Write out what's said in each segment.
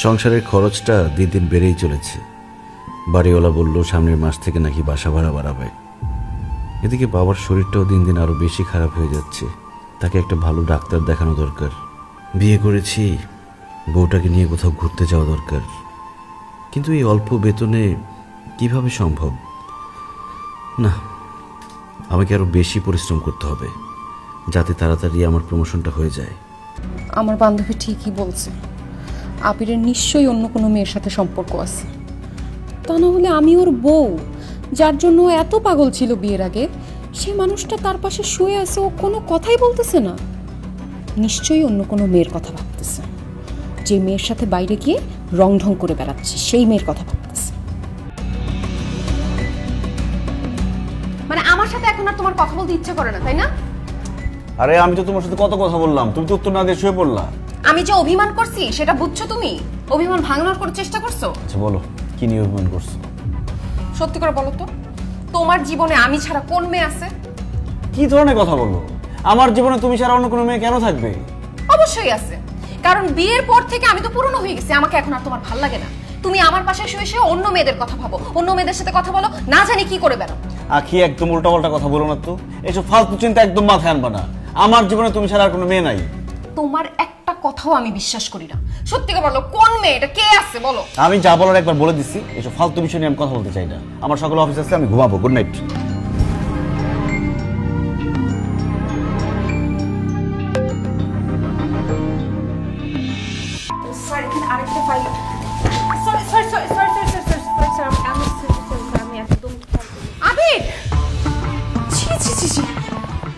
সংসারের খরচটা দিন দিন বেড়েই চলেছে। বাড়িওয়ালা বলল সামনের মাস থেকে নাকি বাসা ভাড়া বাড়াবে। এদিকে বাবার শরীরটাও দিন দিন আরো বেশি খারাপ হয়ে যাচ্ছে। তাকে একটা ভালো ডাক্তার দেখানো দরকার। বিয়ে করেছি, বউটাকে নিয়ে কোথাও ঘুরতে যাওয়া দরকার, কিন্তু এই অল্প বেতনে কিভাবে সম্ভব? না, আমাকে আরো বেশি পরিশ্রম করতে হবে যাতে তাড়াতাড়ি আমার প্রমোশনটা হয়ে যায়। আমার বান্ধবী ঠিকই বলছে, আবিরের নিশ্চয়ই অন্য কোনো মেয়ের সাথে সম্পর্ক আছে। তা না হলে আমি ওর বউ, যার জন্য এত পাগল ছিল বিয়ের আগে, সে মানুষটা তার পাশে শুয়ে আছে, ও কোনো কথাই বলতেছে না। নিশ্চয়ই অন্য কোনো মেয়ের কথা ভাবতেছে, যে মেয়ের সাথে বাইরে গিয়ে রং ঢং করে বেড়াচ্ছে সেই মেয়ের কথা ভাবতেছে। মানে আমার সাথে এখন আর তোমার কথা বলতে ইচ্ছে করে না, তাই না? আরে আমি তো তোমার সাথে কত কথা বললাম, তুমি তো উত্তর না দিয়ে শুয়ে পড়লা। আমি যে অভিমান করছি সেটা বুঝছো তুমি? অভিমান ভাঙানোর করে চেষ্টা করছো। আচ্ছা বলো, কি নিয়ে অভিমান করছো? সত্যি করে বলো তো, তোমার জীবনে আমি ছাড়া কোন মেয়ে আছে? কি ধরনের কথা বলো? আমার জীবনে তুমি ছাড়া অন্য কোনো মেয়ে কেন থাকবে? অবশ্যই আছে, কারণ বিয়ের পর থেকে আমি তো পুরনো হয়ে গেছি, আমাকে এখন আর তোমার ভাল লাগে না। তুমি আমার পাশে শুয়ে শুয়ে অন্য মেয়েদের কথা ভাবো, অন্য মেয়েদের সাথে কথা বলো, না জানি কি করে বেরো। আখি একদম উল্টাপাল্টা কথা বলো না তো, এসব ফালতু চিন্তা একদম মাথায় আনবা না। আমার জীবনে তুমি ছাড়া আর কোনো মেয়ে নাই। তোমার একটা কথাও আমি বিশ্বাস করি না। সত্যি করে বলো, কোন মেয়ে এটা, কে আছে বলো? আমি যা বলার একবার বলে দিচ্ছি, এসব ফালতু বিষয় নিয়ে আমি কথা বলতে চাই না। আমার সকালে অফিস আছে, আমি ঘুমাবো। Good night. আরেকটা ফাইল। আবির, ছি ছি ছি ছি,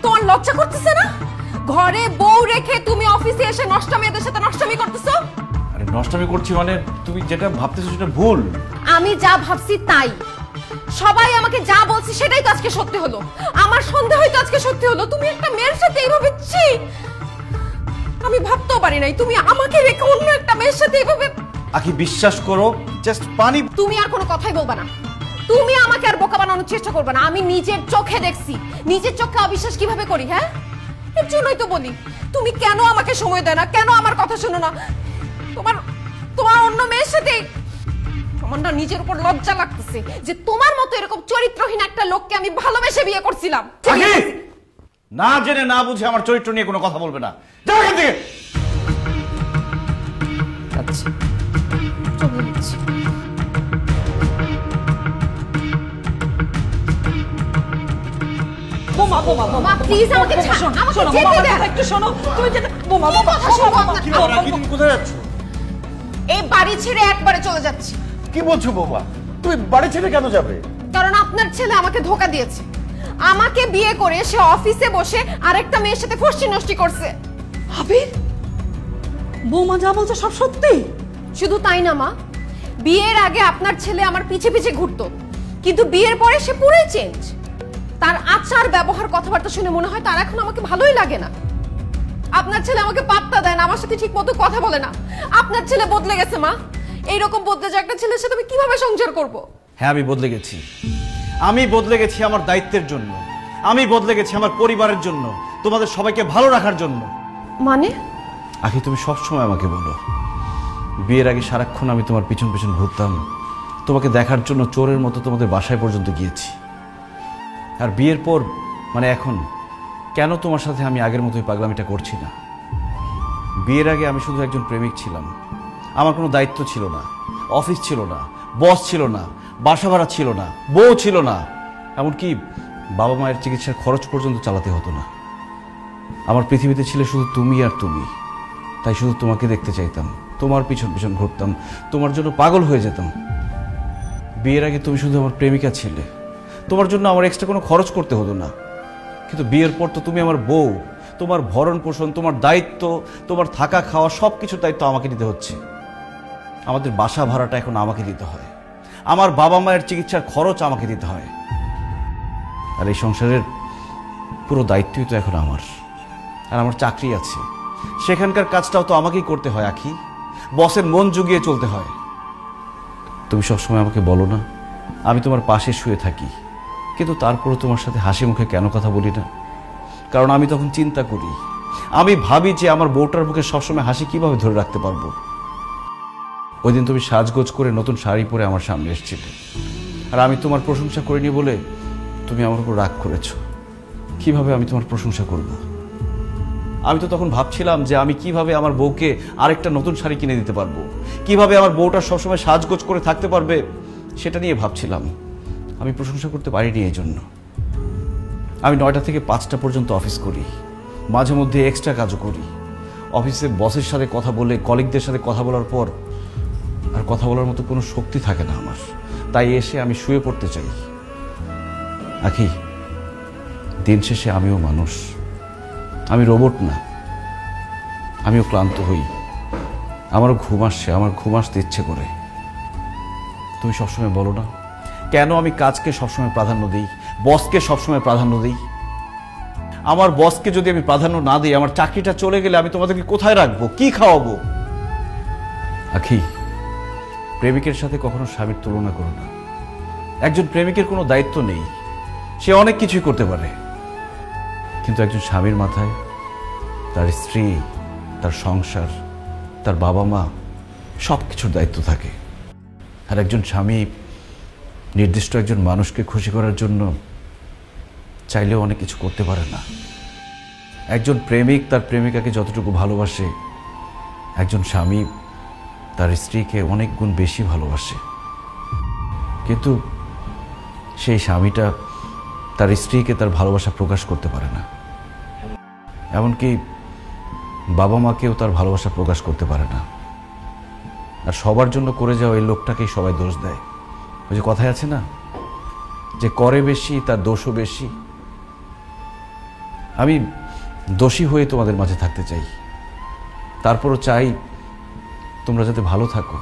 তোমার লজ্জা করতেছে না? ঘরে বউ রেখে তুমি অফিসে এসে নষ্ট মেয়েদের সাথে নষ্টমি করতেছো। আরে নষ্টমি করছি মানে তুমি যেটা ভাবতেছো সেটা ভুল। আমি যা ভাবছি তাই, সবাই আমাকে যা বলছে সেটাই তো আজকে সত্যি হলো। আমার সন্দেহই তো আজকে সত্যি হলো। তুমি একটা মেয়ের সাথে এইভাবে, ছি, আমি ভাবতেও পারি নাই তুমি আমাকে রেখে অন্য একটা মেয়ের সাথে এইভাবে। আখি বিশ্বাস করো, জাস্ট পানি। তুমি আর কোনো কথাই বলবা না, তুমি আমাকে আর বোকা বানানোর চেষ্টা করবে না। আমি নিজের চোখে দেখছি, নিজের চোখে অবিশ্বাস কিভাবে করি। হ্যাঁ, এর জন্যই তো বলি, তুমি কেন আমাকে সময় দেয় না, কেন আমার কথা শোনো না? তোমার অন্য মেয়ের সাথে আমার না নিজের উপর লজ্জা লাগতেছে যে তোমার মতো এরকম চরিত্রহীন একটা লোককে আমি ভালোবেসে বিয়ে করছিলাম। না জেনে না বুঝে আমার চরিত্র নিয়ে কোনো কথা বলবে না। যাও এখান থেকে। আচ্ছা, চলে যাচ্ছি। বোমা বোমা বোমা, প্লিজ আমাকে ছাড়ো, আমাকে যেতে দাও। একটু শোনো, তুমি যেটা বোমা বোমা কথা শোনো না। কি বলো? কি তুমি কোথায় যাচ্ছ? এই বাড়ি ছেড়ে একবারে চলে যাচ্ছি। কি বলছো বাবা? তুমি বাড়ি ছেড়ে কেন যাবে? কারণ আপনার ছেলে আমাকে ধোঁকা দিয়েছে। আমাকে বিয়ে করে সে অফিসে বসে আরেকটা মেয়ের সাথে ফষ্টি নষ্টি করছে। আবির, বৌমা যা বলছে সব সত্যি? শুধু তাই না মা, বিয়ের আগে আপনার ছেলে আমার পিছে পিছে ঘুরতো, কিন্তু বিয়ের পরে সে পুরোই চেঞ্জ। তার আচার ব্যবহার কথাবার্তা শুনে মনে হয় তার এখন আমাকে ভালোই লাগে না। আপনার ছেলে আমাকে পাত্তা দেয় না, আমার সাথে ঠিক মতো কথা বলে না। আপনার ছেলে বদলে গেছে মা। এইরকম বদলে যে একটা ছেলের সাথে আমি কিভাবে সংসার করব? হ্যাঁ, আমি বদলে গেছি। আমি বদলে গেছি আমার দায়িত্বের জন্য, আমি বদলে গেছি আমার পরিবারের জন্য, তোমাদের সবাইকে ভালো রাখার জন্য। মানে? আখি, তুমি সবসময় আমাকে বলো বিয়ের আগে সারাক্ষণ আমি তোমার পিছন পিছন ঘুরতাম, তোমাকে দেখার জন্য চোরের মতো তোমাদের বাসায় পর্যন্ত গিয়েছি। আর বিয়ের পর মানে এখন কেন তোমার সাথে আমি আগের মতোই পাগলামিটা করছি না? বিয়ের আগে আমি শুধু একজন প্রেমিক ছিলাম, আমার কোনো দায়িত্ব ছিল না, অফিস ছিল না, বস ছিল না, বাসা ভাড়া ছিল না, বউ ছিল না, এমনকি বাবা মায়ের চিকিৎসার খরচ পর্যন্ত চালাতে হতো না। আমার পৃথিবীতে ছিল শুধু তুমি আর তুমি, তাই শুধু তোমাকে দেখতে চাইতাম, তোমার পিছন পিছন ঘুরতাম, তোমার জন্য পাগল হয়ে যেতাম। বিয়ের আগে তুমি শুধু আমার প্রেমিকা ছিলে, তোমার জন্য আমার এক্সট্রা কোনো খরচ করতে হতো না। কিন্তু বিয়ের পর তো তুমি আমার বউ, তোমার ভরণ পোষণ, তোমার দায়িত্ব, তোমার থাকা খাওয়া সব কিছুর দায়িত্ব আমাকে নিতে হচ্ছে। আমাদের বাসা ভাড়াটা এখন আমাকে দিতে হয়, আমার বাবা মায়ের চিকিৎসার খরচ আমাকে দিতে হয়। আর এই সংসারের পুরো দায়িত্বই তো এখন আমার। আর আমার চাকরি আছে, সেখানকার কাজটাও তো আমাকেই করতে হয় আখি, বসের মন জুগিয়ে চলতে হয়। তুমি সবসময় আমাকে বলো না আমি তোমার পাশে শুয়ে থাকি, কিন্তু তারপরও তোমার সাথে হাসি মুখে কেন কথা বলি না? কারণ আমি তখন চিন্তা করি, আমি ভাবি যে আমার বউটার মুখে সবসময় হাসি কিভাবে ধরে রাখতে পারবো। ওই দিন তুমি সাজগোজ করে নতুন শাড়ি পরে আমার সামনে এসেছিলে, আর আমি তোমার প্রশংসা করিনি বলে তুমি আমার উপর রাগ করেছো। কিভাবে আমি তোমার প্রশংসা করব? আমি তো তখন ভাবছিলাম যে আমি কিভাবে আমার বউকে আরেকটা নতুন শাড়ি কিনে দিতে পারবো, কিভাবে আমার বউটা সবসময় সাজগোজ করে থাকতে পারবে, সেটা নিয়ে ভাবছিলাম। আমি প্রশংসা করতে পারিনি এই জন্য। আমি 9টা থেকে 5টা পর্যন্ত অফিস করি, মাঝে মধ্যে এক্সট্রা কাজও করি। অফিসে বসের সাথে কথা বলে, কলিগদের সাথে কথা বলার পর আর কথা বলার মতো কোনো শক্তি থাকে না আমার, তাই এসে আমি শুয়ে পড়তে চাই। আখি, দিন শেষে আমিও মানুষ, আমি রোবট না। আমিও ক্লান্ত হই, আমারও ঘুম আসছে, আমার ঘুম আসতে ইচ্ছে করে। তুমি সবসময় বলো না কেন আমি কাজকে সবসময় প্রাধান্য দিই, বসকে সবসময় প্রাধান্য দিই? আমার বসকে যদি আমি প্রাধান্য না দিই, আমার চাকরিটা চলে গেলে আমি তোমাদেরকে কোথায় রাখবো, কি খাওয়াবো? আখি, প্রেমিকের সাথে কখনো স্বামীর তুলনা করো না। একজন প্রেমিকের কোনো দায়িত্ব নেই, সে অনেক কিছুই করতে পারে, কিন্তু একজন স্বামীর মাথায় তার স্ত্রী, তার সংসার, তার বাবা মা সব কিছুর দায়িত্ব থাকে। আর একজন স্বামী নির্দিষ্ট একজন মানুষকে খুশি করার জন্য চাইলেও অনেক কিছু করতে পারে না। একজন প্রেমিক তার প্রেমিকাকে যতটুকু ভালোবাসে, একজন স্বামী তার স্ত্রীকে অনেক গুণ বেশি ভালোবাসে। কিন্তু সেই স্বামীটা তার স্ত্রীকে তার ভালোবাসা প্রকাশ করতে পারে না, এমনকি বাবা মাকেও তার ভালোবাসা প্রকাশ করতে পারে না। আর সবার জন্য করে যাওয়া এই লোকটাকেই সবাই দোষ দেয়। ওই যে কথায় আছে না, যে করে বেশি তার দোষও বেশি। আমি দোষী হয়ে তোমাদের মাঝে থাকতে চাই, তারপরও চাই তোমরা যাতে ভালো থাকো,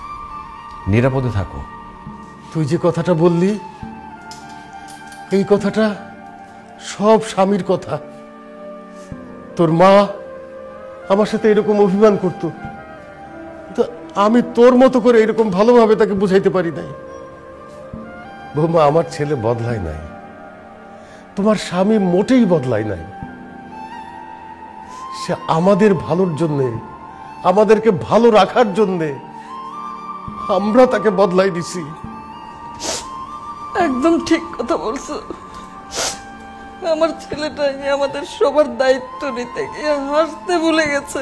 নিরাপদে থাকো। তুই যে কথাটা বললি, এই কথাটা সব স্বামীর কথা। তোর মা আমার সাথে এরকম অভিমান করত, তো আমি তোর মতো করে এরকম ভালোভাবে তাকে বুঝাইতে পারি নাই। বৌমা, আমার ছেলে বদলায় নাই, তোমার স্বামী মোটেই বদলায় নাই। সে আমাদের ভালোর জন্যে, আমাদেরকে ভালো রাখার জন্যে আমরা তাকে বদলাই দিছি। একদম ঠিক কথা বলছো। আমার ছেলেটাই আমাদের সবার দায়িত্ব নিতে গিয়ে হাসতে ভুলে গেছে,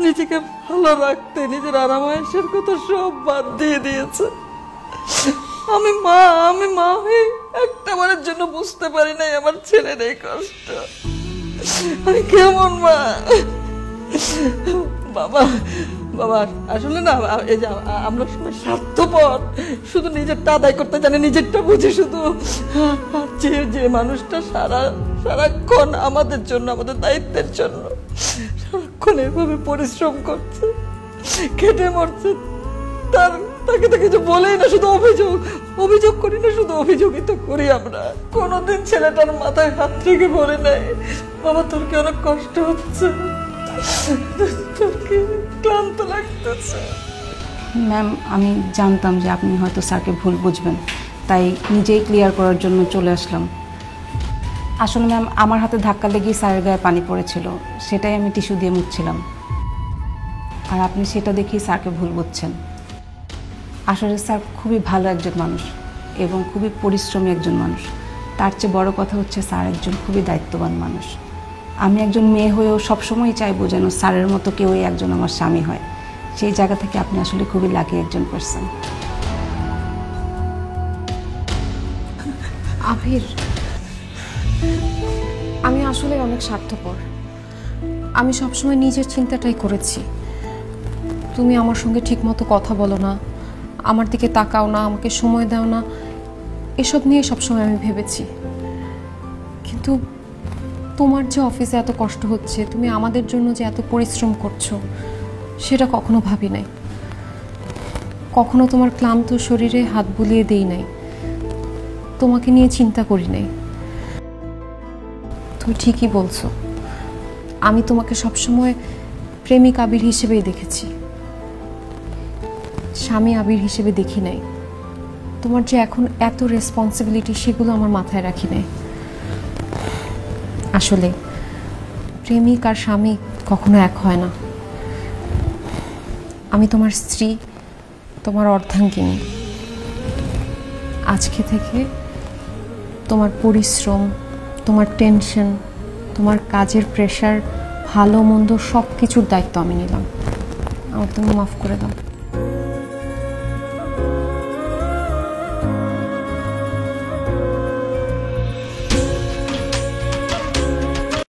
নিজেকে ভালো রাখতে নিজের আরামায়েশের কথা সব বাদ দিয়ে দিয়েছে। আমি মা হয়ে একটাবারের জন্য বুঝতে পারি নাই আমার ছেলের এই কষ্ট। আমি কেমন মা? বাবা বাবা, আসলে না, এই যে আমরা সবাই স্বার্থপর, শুধু নিজেরটা আদায় করতে জানি, নিজেরটা বুঝি শুধু। যে মানুষটা সারাক্ষণ আমাদের জন্য, আমাদের দায়িত্বের জন্য সারাক্ষণ এভাবে পরিশ্রম করছে, খেটে মরছে, তাকে কিছু বলেই না, শুধু অভিযোগ করি না, শুধু অভিযোগই তো করি আমরা। কোনোদিন ছেলেটার মাথায় হাত রেখে বলে নাই বাবা তোর কি অনেক কষ্ট হচ্ছে, তোর কি ক্লান্ত লাগতেছে। ম্যাম, আমি জানতাম যে আপনি হয়তো স্যারকে ভুল বুঝবেন, তাই নিজেই ক্লিয়ার করার জন্য চলে আসলাম। আসলে ম্যাম, আমার হাতে ধাক্কা লেগেই স্যারের গায়ে পানি পড়েছিল, সেটাই আমি টিস্যু দিয়ে মুছছিলাম, আর আপনি সেটা দেখেই স্যারকে ভুল বুঝছেন। আসলে স্যার খুবই ভালো একজন মানুষ এবং খুবই পরিশ্রমী একজন মানুষ। তার চেয়ে বড় কথা হচ্ছে স্যার একজন খুবই দায়িত্ববান মানুষ। আমি একজন মেয়ে হয়েও সবসময় চাইবো যেন স্যারের মতো কেউই একজন আমার স্বামী হয়। সেই জায়গা থেকে আপনি আসলে খুবই লাকি একজন পারসন। আবির, আমি আসলে অনেক স্বার্থপর। আমি সবসময় নিজের চিন্তাটাই করেছি। তুমি আমার সঙ্গে ঠিকমতো কথা বলো না, আমার দিকে তাকাও না, আমাকে সময় দাও না, এসব নিয়ে সবসময় আমি ভেবেছি। কিন্তু তোমার যে অফিসে এত কষ্ট হচ্ছে, তুমি আমাদের জন্য যে এত পরিশ্রম করছো, সেটা কখনো ভাবি নাই। কখনো তোমার ক্লান্ত শরীরে হাত বুলিয়ে দেই নাই, তোমাকে নিয়ে চিন্তা করি নাই। তুমি ঠিকই বলছো, আমি তোমাকে সবসময় প্রেমিক আবির হিসেবেই দেখেছি, স্বামী আবির হিসেবে দেখি নাই। তোমার যে এখন এত রেসপন্সিবিলিটি, সেগুলো আমার মাথায় রাখি নাই। আসলে প্রেমিক আর স্বামী কখনো এক হয় না। আমি তোমার স্ত্রী, তোমার অর্ধাঙ্গিনী। আজকে থেকে তোমার পরিশ্রম, তোমার টেনশন, তোমার কাজের প্রেশার, ভালো মন্দ সব কিছুর দায়িত্ব আমি নিলাম। আমার তুমি মাফ করে দাও।